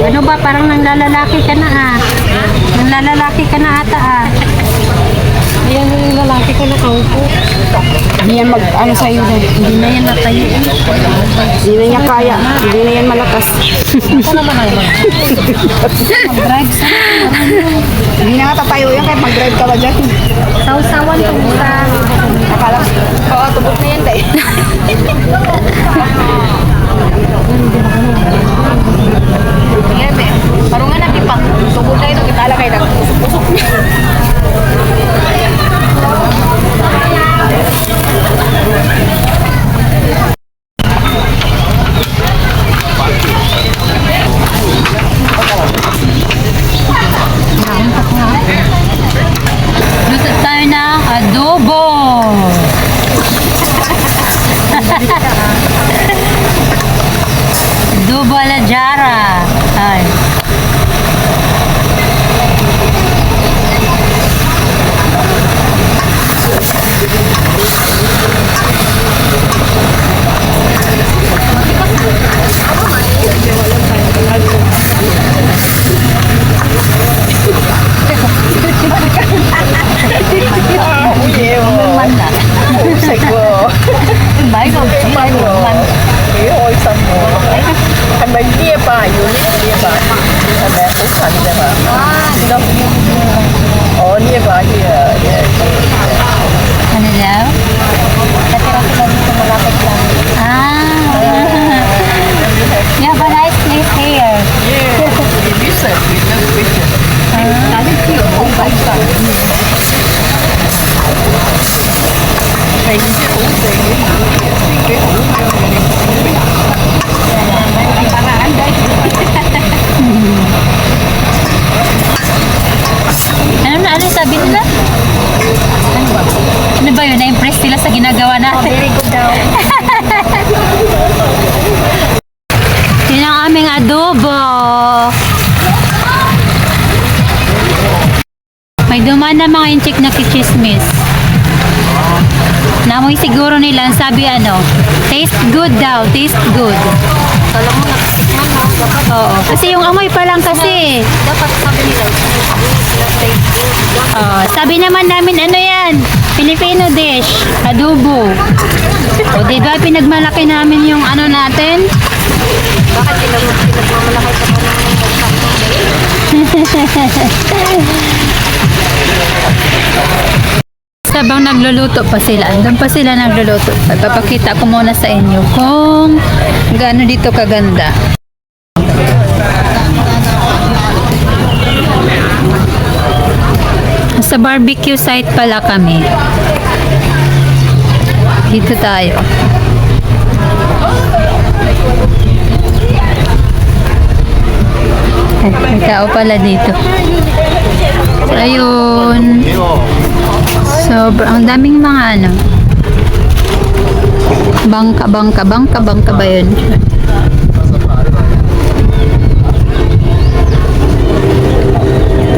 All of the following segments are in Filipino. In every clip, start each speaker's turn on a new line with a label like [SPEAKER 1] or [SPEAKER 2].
[SPEAKER 1] Ano ba, parang nanglalalaki ka na ah. Nanglalalaki ka na ata ah. Ayan yung lalaki ko na kaupo.
[SPEAKER 2] Hindi yan ano sa'yo doon.
[SPEAKER 1] Hindi na yan natayo.
[SPEAKER 2] Hindi na niya kaya. Hindi na yan malakas.
[SPEAKER 1] Ako naman ang mag-drive sa
[SPEAKER 2] Hindi na nga tatayo yan kahit mag-drive ka ba dyan.
[SPEAKER 1] sausawan kung sa
[SPEAKER 2] Akala ko, oo, tubot na yan dahil. Yan eh. Parang nga natin pang tubot na ito. Kitala kayo lang. Usok-usok niya.
[SPEAKER 1] luto tayo ng adobo. Adobo ala jara. Ay. Baik dong, baik dong.
[SPEAKER 2] Iyo, isang mo. Kan ba dia pa? Unit dia pa. Ada pesan dia pa. Oh, dia pa dia.
[SPEAKER 1] Ano daw?
[SPEAKER 2] Kati-kati lang dito malapit lang.
[SPEAKER 1] Ah. You have a nice place here.
[SPEAKER 2] Yeah. Bisa, kita bisa. Tadi sih, oh baik tak. Kayak gitu,
[SPEAKER 1] Ano sabi nila? Ano ba yun? Na-impress sila sa ginagawa natin.
[SPEAKER 2] very good daw.
[SPEAKER 1] Yun ang aming adobo. May dumaan na mga inchik na kichismis. Namoy siguro nila, ang sabi ano, taste good daw, taste good.
[SPEAKER 2] Alam mo, nakatikman mo.
[SPEAKER 1] Oo. Kasi yung amoy pa lang kasi.
[SPEAKER 2] Dapat sabi nila,
[SPEAKER 1] Sabi naman namin, ano yan? Filipino dish, adobo. O diba, pinagmalaki namin yung ano natin?
[SPEAKER 2] bakit pinagmamalakay ka pa
[SPEAKER 1] Sabang nagluluto pa sila, andun pa sila nagluluto. Papakita ko muna sa inyo kung gaano dito kaganda. Sa barbecue site pala kami. Dito tayo. May tao pala dito. So, ayun. Ang daming mga ano. Bangka ba yun?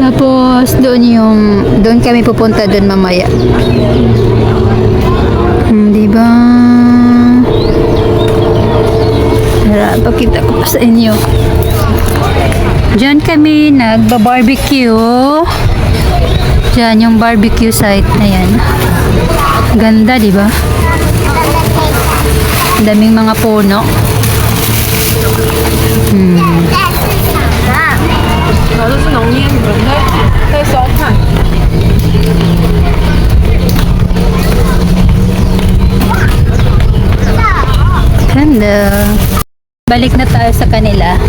[SPEAKER 1] Tapos, doon kami pupunta doon mamaya. Diba? Tara, pakita ko pa sa inyo. Diyan kami nagba-barbecue. Diyan yung barbecue site na yan. Ganda, di ba? Daming mga puno. Ganda. Balik na tayo sa kanila.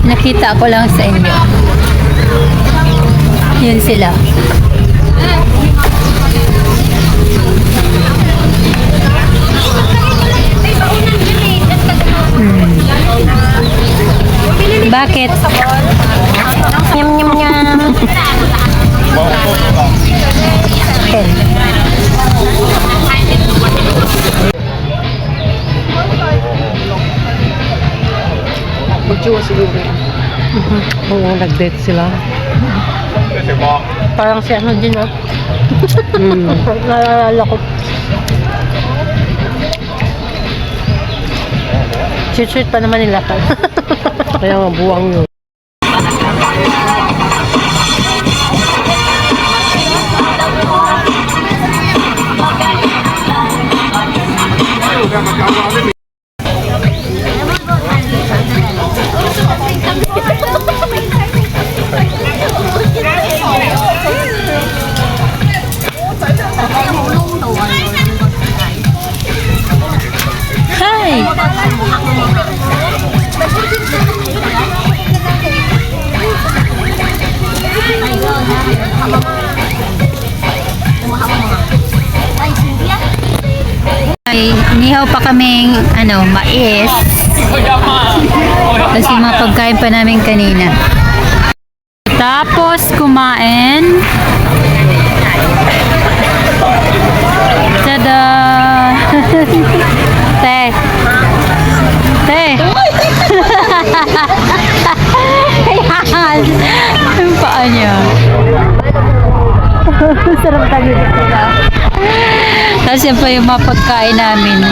[SPEAKER 1] Nakita ko lang sa inyo. Yun sila. Bakit?
[SPEAKER 2] Nyam nyam nyam. Magjuwa siguro. Oo, nag-date sila. Parang si ano din, ah. Naalala ko.
[SPEAKER 3] Shoot pa naman nila. Kaya nga buwang yun.
[SPEAKER 1] Hi! Ay, inihaw pa kaming mais. Kasi mga pagkain pa namin kanina. Tapos kumain. Tada! Te! Te! Ayan! Yung paa niya. Sarap tayo dito na. Tapos yan pa yung mga pagkain namin.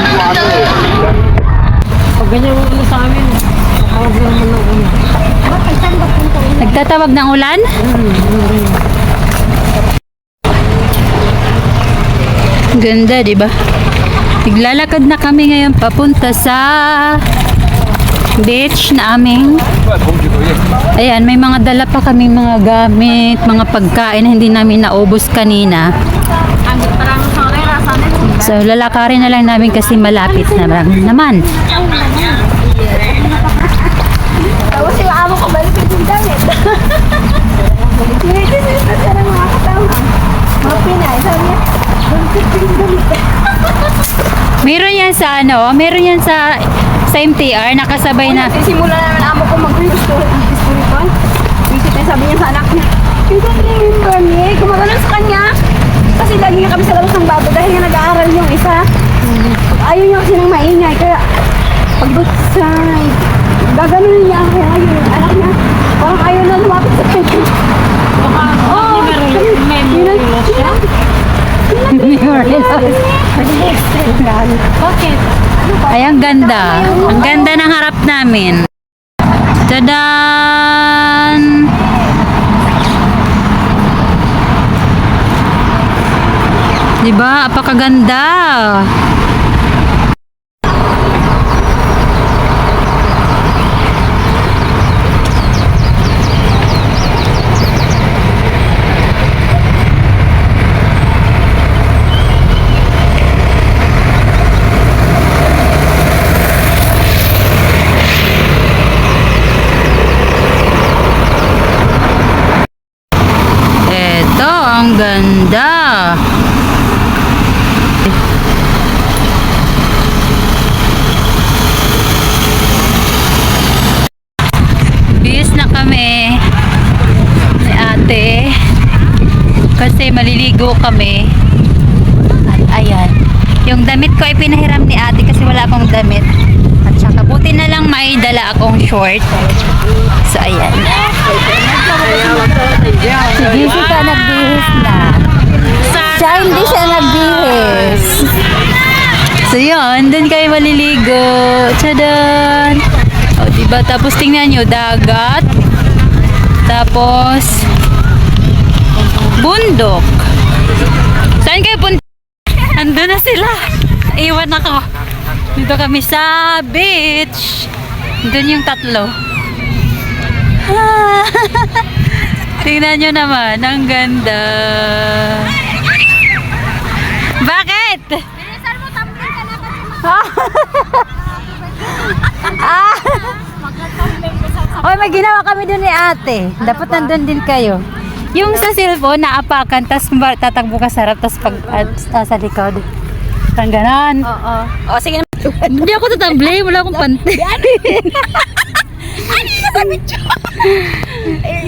[SPEAKER 3] Pag ganyan mo sa amin, tawag naman ng ulan.
[SPEAKER 1] Nagtatawag ng ulan? Ganda, di ba? Naglalakad na kami ngayon papunta sa beach namin. Ayan, may mga dala pa kami mga gamit, mga pagkain na hindi namin naubos kanina. So, lalakarin na lang namin kasi malapit na naman.
[SPEAKER 2] Tapos yung amo ko balik yung damit. Sana mga kasama. Mga Pinay, sabi niya, balik yung damit.
[SPEAKER 1] Meron yan sa meron yan sa MTR, nakasabay na.
[SPEAKER 2] Sisimula naman amo ko mag-history ko. Sabi niya sa anak niya, you don't remember me? Gumagano'n sa kanya. Kasi lagi nga kami sa labas ng bago dahil nga nag-aaral yung isa. Ayaw niya kasi nang maingay. Kaya pag doon sa gaganon niya ako ayaw yung anak niya. Parang ayaw na lumapit sa kanya. Oo.
[SPEAKER 3] Bakit?
[SPEAKER 1] Ay, ang ganda. Ang ganda ng harap namin. Tadan! Diba? Apakaganda. Eto, ang ganda. Bis na kami ni ate kasi maliligo kami. At ayan, yung damit ko ay pinahiram ni ate kasi wala akong damit. At saka buti na lang may dala akong short. So ayan. Si Jessica nagbihis na. Siya hindi siya nagbihis. So yun, dun kayo maliligo. Tchadan! O diba? Tapos tingnan nyo, dagat. Tapos bundok. Saan kayo punta? Andun na sila. Iwan ako. Dito kami sa beach. Dun yung tatlo. Tingnan nyo naman, ang ganda. Bakit? Oy, may ginawa kami dun ni ate. Dapat nandun din kayo. Yung sa cellphone, naapakan, tas tatakbo ka sa harap, tas pag sa likod. Parang ganon.
[SPEAKER 2] Oo. O, sige na.
[SPEAKER 1] Hindi ako tatamblay, wala akong pante.
[SPEAKER 2] Ano yung nasa picture?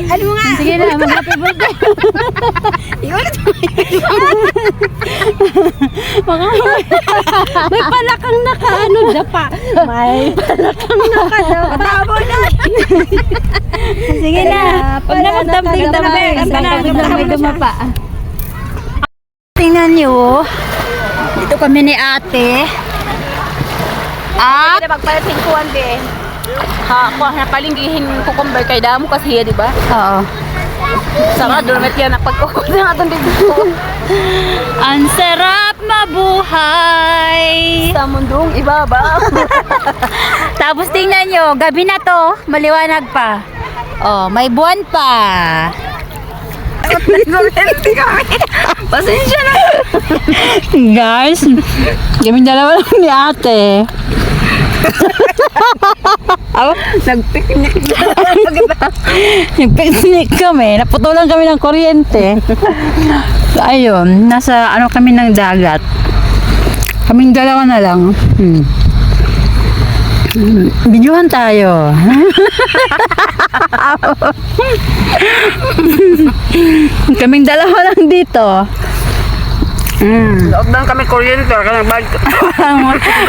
[SPEAKER 2] Ano nga?
[SPEAKER 1] Sige na, mag-happy birthday.
[SPEAKER 3] May palakang naka, dapa. May palakang naka,
[SPEAKER 2] Tabo na.
[SPEAKER 1] Sige na. Huwag na magtamping tabi.
[SPEAKER 2] Magtamping
[SPEAKER 1] May dumapa. Tingnan nyo. Dito kami ni ate. At,
[SPEAKER 2] Pwede magpalit ng kuwan din. Ha, kuha na palinggihin cucumber kay damo kasi di ba?
[SPEAKER 1] oo.
[SPEAKER 2] Sama durmet yan ang pagkukuha ng atong dito.
[SPEAKER 1] Ang sarap mabuhay.
[SPEAKER 2] Sa mundong ibaba.
[SPEAKER 1] Tapos tingnan nyo, gabi na to, maliwanag pa. Oh, may buwan pa.
[SPEAKER 2] Hindi kami. Pasensya na.
[SPEAKER 1] Guys, kami dalawa lang ni ate.
[SPEAKER 2] Nagpiknik.
[SPEAKER 1] Nag-picnic kami, naputulan kami ng kuryente. So, ayun, nasa ano kami ng dagat. Kaming dalawa na lang. Videohan tayo. Kaming dalawa lang dito.
[SPEAKER 2] Lockdown kami kuryente. Kaya nagbayad ka.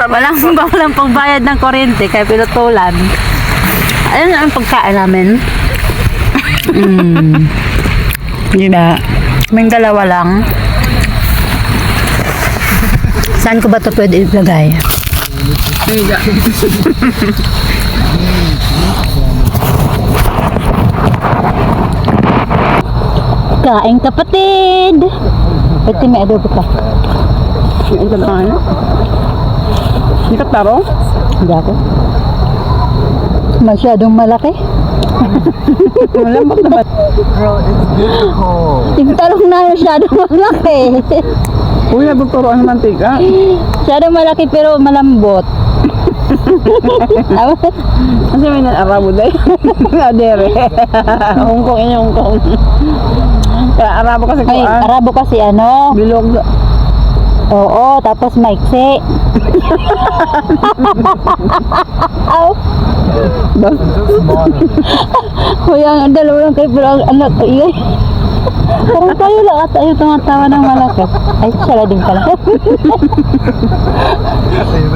[SPEAKER 1] Walang pagbayad ng kuryente kaya pinutulan. Ayun ang pagkain namin. Diba? Kaming dalawa lang. Saan ko ba ito pwede ilagay? Kain kapatid! Pwede may adobo ka.
[SPEAKER 2] May ilan pa ano? Hindi ka taro?
[SPEAKER 1] Hindi ako. Masyadong malaki.
[SPEAKER 2] Malambot na ba?
[SPEAKER 1] Yung talong na masyadong malaki.
[SPEAKER 2] Uy, nagtuturoan ng mantika.
[SPEAKER 1] Masyadong malaki pero malambot.
[SPEAKER 2] Kasi may nan-arabo dahil. Adere. Hongkong yun, Hongkong. Kaya arabo kasi ko
[SPEAKER 1] Ay, Arabo kasi ano?
[SPEAKER 2] Bilog.
[SPEAKER 1] Oo, tapos maiksi. Aw. Kuya, ang dalawa lang kayo pero ang anak ko ingay. Parang tayo lang at tayo tumatawa ng malaki. Ay, siya din pala.
[SPEAKER 4] It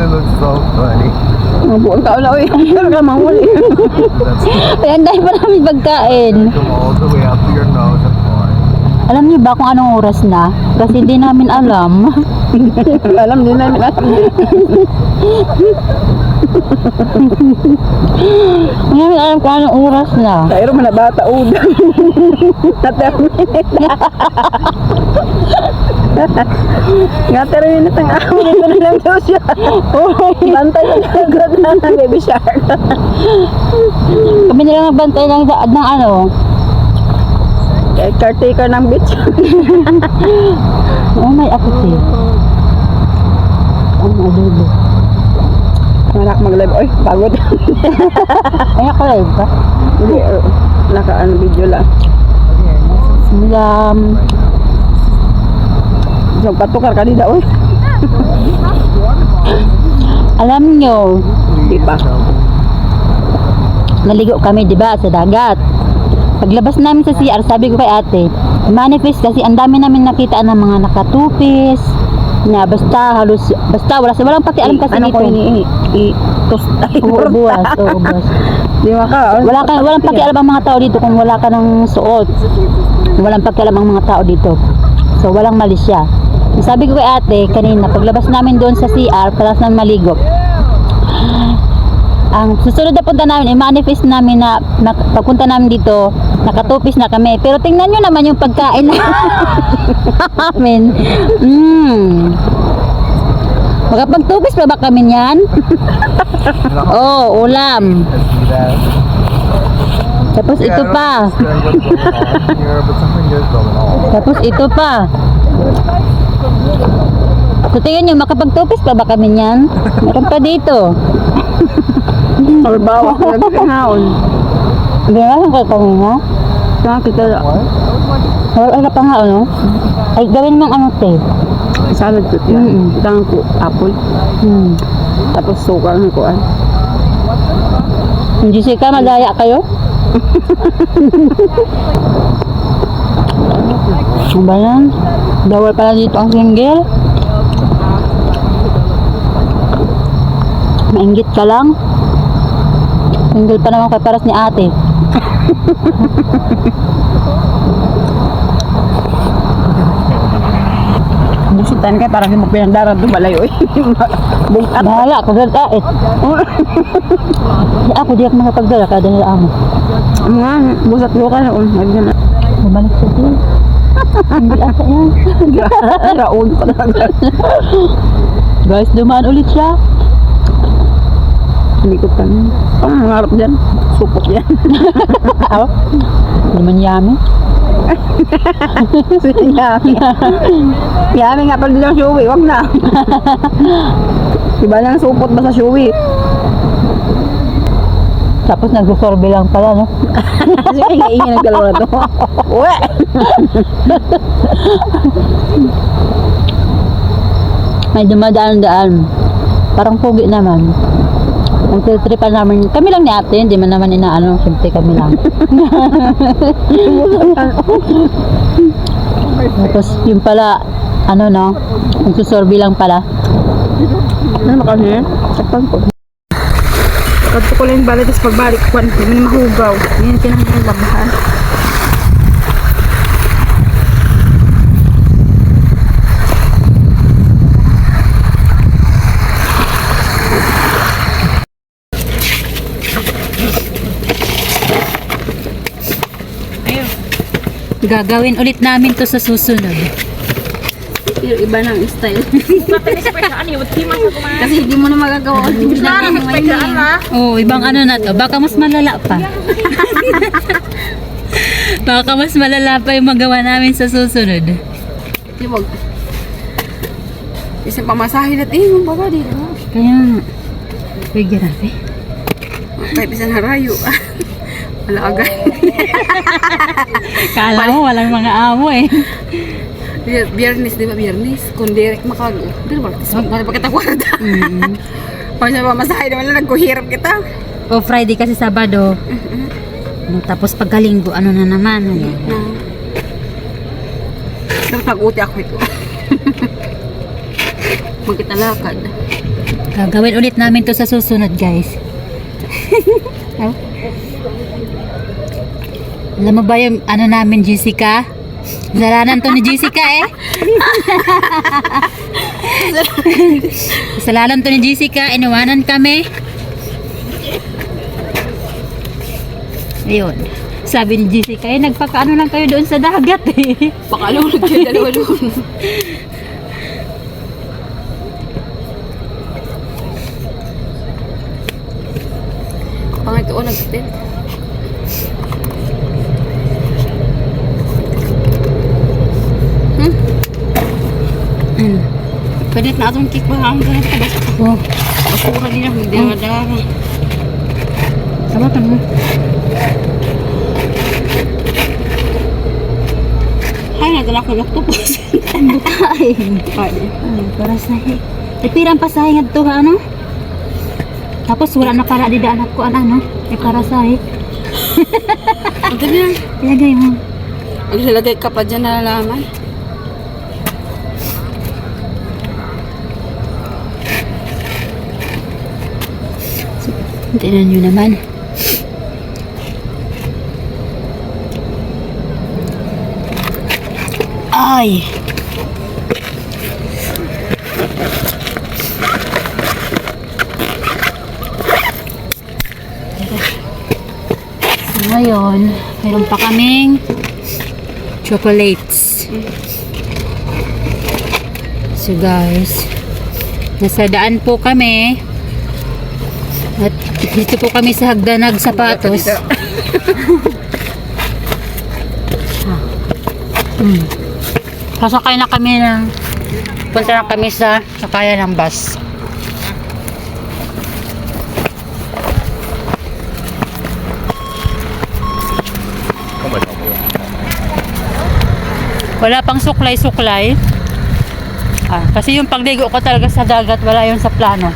[SPEAKER 4] looks so funny.
[SPEAKER 2] Buong tao na, uy. Pero ka manghuli.
[SPEAKER 1] Ay, ang dahil pa namin pagkain.
[SPEAKER 4] Come all the way up to your nose and fly.
[SPEAKER 1] Alam niyo ba kung anong oras na? Kasi hindi namin alam.
[SPEAKER 2] Alam din namin.
[SPEAKER 1] Hindi namin alam kung anong oras na.
[SPEAKER 2] Kairo man na bata, udang. Na-terminate. Nga terminate ang ako. Dito na lang daw siya. Bantay na agad na ng baby shark.
[SPEAKER 1] Kami na lang nagbantay ng ano.
[SPEAKER 2] Caretaker ng beach.
[SPEAKER 1] Oh, may aputi. Ang adobo.
[SPEAKER 2] Manak mag-live. Oy, pagod.
[SPEAKER 1] Ay, ako live ka?
[SPEAKER 2] Hindi, naka-ano video lang. So, patukar ka nila, oy.
[SPEAKER 1] Alam nyo,
[SPEAKER 2] Di pa.
[SPEAKER 1] naligo kami, di ba, sa dagat. Paglabas namin sa CR, sabi ko kay ate, manifest kasi ang dami namin nakita ng mga nakatupis, na basta walang pakialam kasi
[SPEAKER 2] Ano ko
[SPEAKER 1] dito.
[SPEAKER 2] i-toast tayo.
[SPEAKER 1] Oo, buwas.
[SPEAKER 2] Di ba ka?
[SPEAKER 1] Walang pakialam ang mga tao dito kung wala ka ng suot. Walang pakialam ang mga tao dito. So, walang mali siya. Sabi ko kay ate, kanina, paglabas namin doon sa CR, para sa maligo, ang susunod na punta namin, i-manifest namin na pagpunta namin dito, nakatupis na kami. Pero tingnan nyo naman yung pagkain namin. Makapagtupis pa ba kami niyan? Oh, ulam.
[SPEAKER 4] See that?
[SPEAKER 1] Tapos
[SPEAKER 4] Yeah,
[SPEAKER 1] ito
[SPEAKER 4] I don't
[SPEAKER 1] pa.
[SPEAKER 4] understand what's going on here, but something is going on.
[SPEAKER 1] Tapos ito pa. So tingnan nyo, makapagtupis pa ba kami niyan? Meron pa dito.
[SPEAKER 2] Or bawa ka nagkakaon.
[SPEAKER 1] Hindi nga lang kayo kanina.
[SPEAKER 2] Nakakita lang.
[SPEAKER 1] Wala pa nga, ano? Ay, gawin mong ano, te.
[SPEAKER 2] Salad ko yan. Tangan ko apple. Tapos suka ng kuan.
[SPEAKER 1] Hindi ka, madaya kayo? Ano ba yan? Bawal pala dito ang single. Mainggit ka lang. Single pa naman kayo paras ni ate.
[SPEAKER 2] Busutan kay parang hindi mo pinandaran doon malayo eh.
[SPEAKER 3] Bukat.
[SPEAKER 1] Bahala, kagagait. Ako di ako makapagdala ka dahil amo.
[SPEAKER 3] Nga, busat ko ka. Nagyan na.
[SPEAKER 1] Bumalik siya din. Hindi asa yan.
[SPEAKER 3] Raon pa talaga.
[SPEAKER 1] Guys, dumaan ulit siya.
[SPEAKER 3] Hindi ko pa niya. Ang nangarap dyan. Supot yan.
[SPEAKER 1] Aw, hindi man yami.
[SPEAKER 3] Yami. Yami nga pala din ang shuwi. Wag na. Iba lang supot ba sa shuwi?
[SPEAKER 1] Tapos nagsusorbe lang pala, no?
[SPEAKER 3] Kasi kaya ingay ng dalawa na to. Uwe!
[SPEAKER 1] May dumadaan-daan. Parang pugi naman. Ang tripan namin, kami lang ni ate, hindi man naman inaano, siyempre kami lang. Tapos yung pala, ano no, nagsusorbe lang pala.
[SPEAKER 3] Ano makanya? Sakpan ko. Pagto ko lang yung balik, tapos pagbalik ko, hindi mo mahugaw. Yan, pinakang labahan.
[SPEAKER 1] Gagawin ulit namin to sa susunod.
[SPEAKER 3] Pero iba ng style. Kasi hindi mo na magagawa ulit yung ginagawa mo ngayon.
[SPEAKER 1] Oh, ibang ano na to. Baka mas malala pa. Baka mas malala pa yung magawa namin sa susunod.
[SPEAKER 3] Di wag. Isang pamasahe natin yung baga dito.
[SPEAKER 1] Kaya, uy, grabe.
[SPEAKER 3] Kahit isang harayo. Wala agad.
[SPEAKER 1] Kala mo walang mga amo eh.
[SPEAKER 3] Biyernes, di ba? Biyernes. Kung direct makago. Pero martes, magpagkita kwarta. Pag siya pamasahe naman lang, nagkuhirap kita.
[SPEAKER 1] O Friday kasi Sabado. No, tapos pagkalinggo, ano na naman.
[SPEAKER 3] Pero pag-uti ako ito. Magkitalakad.
[SPEAKER 1] Gagawin ulit namin to sa susunod, guys. Oh. Alam mo ba yung ano namin, Jessica? Kasalanan to ni Jessica eh. Kasalanan to ni Jessica. Iniwanan kami. Ayun. Sabi ni Jessica, eh, nagpakaano lang kayo doon sa dagat eh.
[SPEAKER 3] Pakalunod kayo dalawa doon. Pangit ko nag-tent. Pwede na atong kikwahan ka na tabas.
[SPEAKER 1] Oh,
[SPEAKER 3] Basura nila, hindi na dara.
[SPEAKER 1] sabakan mo.
[SPEAKER 3] Ay, nadala ko octopus.
[SPEAKER 1] Ay, para sa pirang pasahe nga to ano? Tapos wala na para di anak ko ano? Eh para sa
[SPEAKER 3] Ang dami na.
[SPEAKER 1] ilagay mo.
[SPEAKER 3] Ang lalagay ka pa dyan na nalaman.
[SPEAKER 1] Tingnan nyo naman. Ay! So, ngayon, meron pa kaming chocolates. So guys, nasa daan po kami. At dito po kami sa hagdanag sapatos. Sasakay na kami ng punta na kami sa sakayan ng bus. Wala pang suklay-suklay. Kasi yung pagligo ko talaga sa dagat, wala yun sa plano.